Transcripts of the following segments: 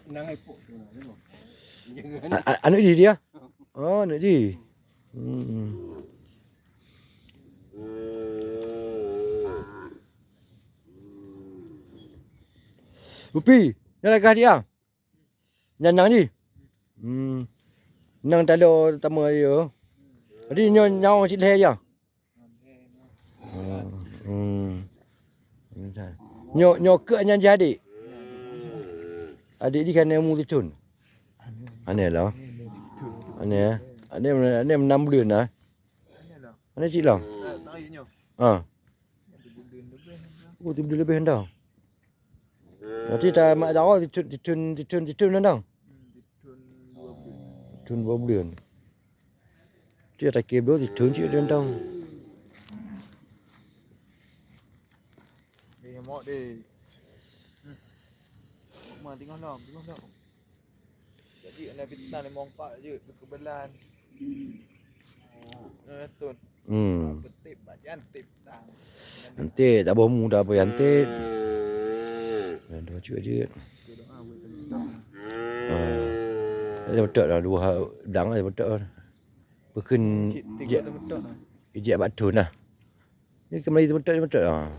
nang ipuk tu. Anak dia? Oh, anak dia. Upi, yang lagi dia. Yang nang ni. Nang talo tama dia. Jadi nyau cik leh ya. Nyok ke yang jadi. Adik ni kan ilmu tun. Aneh lah. Aneh. Aneh 6 bulan dah. Aneh cik lah. Ha. Oh, 7 bulan lebih dah. Nanti tak mak tahu ditun dah. Ditun 2 bulan. Dia tak kira ditun cik dia dah. Dia mau dia. Mak tengok dah. Jadi nak fitnah ni mongpak je kekebalan. Tun. Betip bajan tip tang. Nanti tak bohong dah apa yang nanti. Ada macam je. Ada betul dah 2 dang ada betul. Bukan ijak batun lah. Ni kembali betul lah.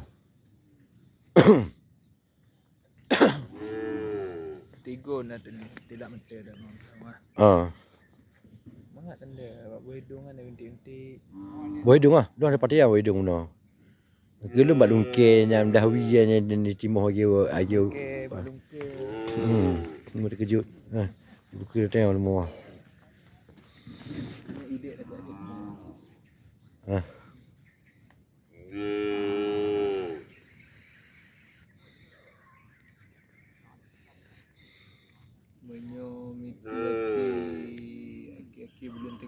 Tiga nak tidak mentir dah. Mangat tanda buat hidung kan bintik-bintik. Buat hidung ah. Dia ada pakai buat hidung no. Kalau mbak lungke yang dahwi yang di timur ayo. Okey, buat lungke. Semua terkejut. Buka tengok semua. Ide dah tak ada. Menyo